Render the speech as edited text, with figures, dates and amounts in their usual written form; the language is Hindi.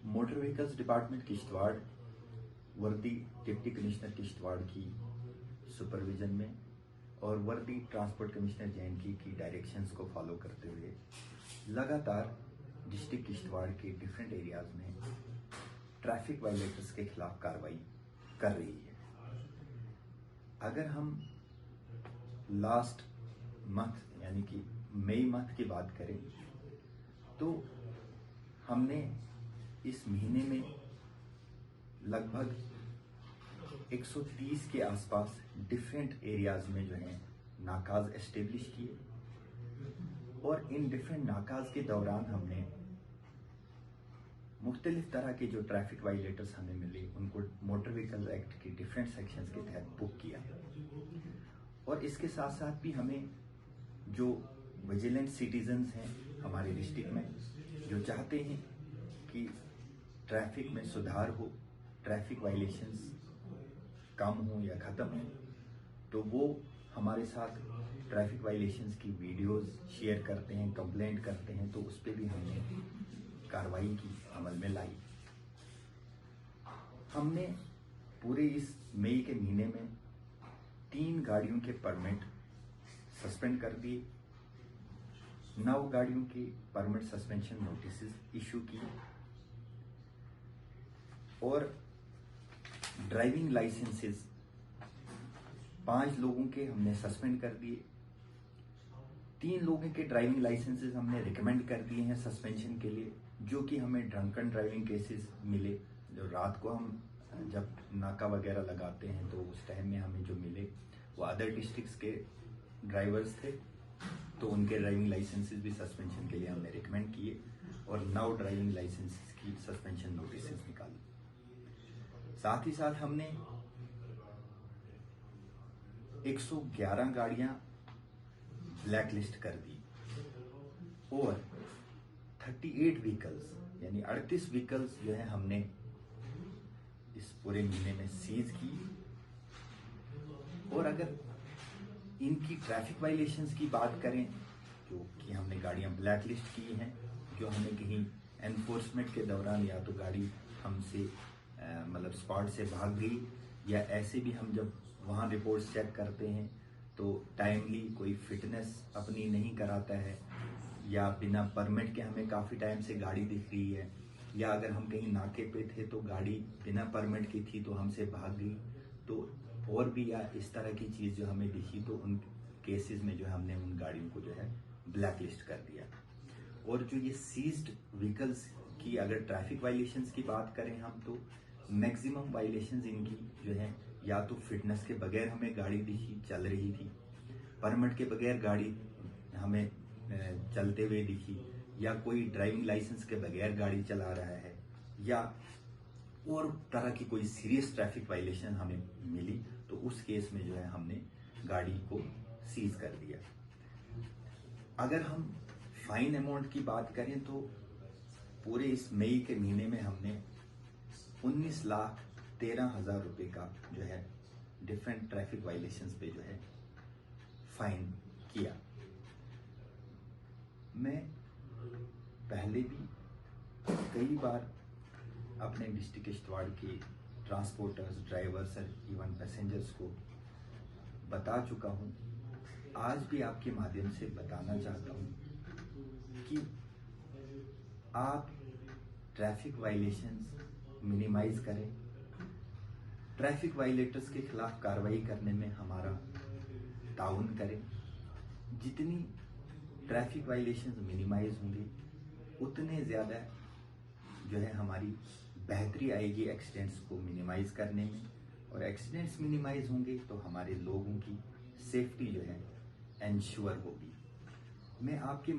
मोटर व्हीकल्स डिपार्टमेंट किश्तवाड़ वर्दी डिप्टी कमिश्नर किश्तवाड़ की सुपरविजन में और वर्दी ट्रांसपोर्ट कमिश्नर जे&के की डायरेक्शंस को फॉलो करते हुए लगातार डिस्ट्रिक्ट किश्तवाड़ के डिफरेंट एरियाज में ट्रैफिक वायलेटर्स के खिलाफ कार्रवाई कर रही है। अगर हम लास्ट मंथ यानी कि मई मंथ की बात करें तो हमने इस महीने में लगभग 130 के आसपास डिफरेंट एरियाज में जो है नाकाज एस्टेब्लिश किए और इन डिफरेंट नाकाज के दौरान हमने मुख्तलिफ तरह के जो ट्रैफिक वायलेटर्स हमें मिले उनको मोटर व्हीकल एक्ट के डिफरेंट सेक्शंस के तहत बुक किया और इसके साथ साथ भी हमें जो विजिलेंट सिटीजन्स हैं हमारे डिस्ट्रिक्ट में जो चाहते हैं कि ट्रैफिक में सुधार हो, ट्रैफिक वायलेशंस कम हो या ख़त्म हो, तो वो हमारे साथ ट्रैफिक वायलेशंस की वीडियोस शेयर करते हैं, कंप्लेंट करते हैं, तो उस पर भी हमने कार्रवाई की, अमल में लाई। हमने पूरे इस मई के महीने में 3 गाड़ियों के परमिट सस्पेंड कर दिए, 9 गाड़ियों की परमिट सस्पेंशन नोटिस इशू की और ड्राइविंग लाइसेंसेस 5 लोगों के हमने सस्पेंड कर दिए। 3 लोगों के ड्राइविंग लाइसेंसेस हमने रिकमेंड कर दिए हैं सस्पेंशन के लिए, जो कि हमें ड्रंकन ड्राइविंग केसेस मिले। जो रात को हम जब नाका वगैरह लगाते हैं तो उस टाइम में हमें जो मिले वो अदर डिस्ट्रिक्ट्स के ड्राइवर्स थे, तो उनके ड्राइविंग लाइसेंसेस भी सस्पेंशन के लिए हमने रिकमेंड किए और 9 ड्राइविंग लाइसेंसेस की सस्पेंशन नोटिस निकाली। साथ ही साथ हमने 111 गाड़ियां ब्लैक लिस्ट कर दी और 38 व्हीकल्स यानी 38 व्हीकल्स जो है हमने इस पूरे महीने में सीज की। और अगर इनकी ट्रैफिक वायलेशंस की बात करें जो कि हमने गाड़ियां ब्लैक लिस्ट की हैं, जो हमें कहीं एनफोर्समेंट के दौरान या तो गाड़ी हमसे मतलब स्पॉट से भाग गई या ऐसे भी हम जब वहाँ रिपोर्ट्स चेक करते हैं तो टाइमली कोई फिटनेस अपनी नहीं कराता है या बिना परमिट के हमें काफ़ी टाइम से गाड़ी दिख रही है, या अगर हम कहीं नाके पे थे तो गाड़ी बिना परमिट की थी तो हमसे भाग गई, तो और भी या इस तरह की चीज़ जो हमें दिखी तो उन केसेस में जो है हमने उन गाड़ियों को जो है ब्लैक लिस्ट कर दिया। और जो ये सीज्ड व्हीकल्स की अगर ट्रैफिक वायलेशंस की बात करें हम तो मैक्सिमम वायलेशंस इनकी जो है या तो फिटनेस के बगैर हमें गाड़ी दिखी चल रही थी, परमिट के बगैर गाड़ी हमें चलते हुए दिखी, या कोई ड्राइविंग लाइसेंस के बगैर गाड़ी चला रहा है, या और तरह की कोई सीरियस ट्रैफिक वायलेशन हमें मिली तो उस केस में जो है हमने गाड़ी को सीज कर दिया। अगर हम फाइन अमाउंट की बात करें तो पूरे इस मई के महीने में हमने 19,13,000 रुपए का जो है डिफरेंट ट्रैफिक वायलेशंस पे जो है फाइन किया। मैं पहले भी कई बार अपने डिस्ट्रिक्ट किश्तवाड़ के ट्रांसपोर्टर्स, ड्राइवर्स और इवन पैसेंजर्स को बता चुका हूँ, आज भी आपके माध्यम से बताना चाहता हूँ कि आप ट्रैफिक वायलेशंस मिनिमाइज करें, ट्रैफिक वायलेटर्स के खिलाफ कार्रवाई करने में हमारा ताउन करें। जितनी ट्रैफिक वायलेशंस मिनिमाइज होंगे उतने ज़्यादा जो है हमारी बेहतरी आएगी एक्सीडेंट्स को मिनिमाइज करने में, और एक्सीडेंट्स मिनिमाइज होंगे तो हमारे लोगों की सेफ्टी जो है एंश्योर होगी। मैं आपके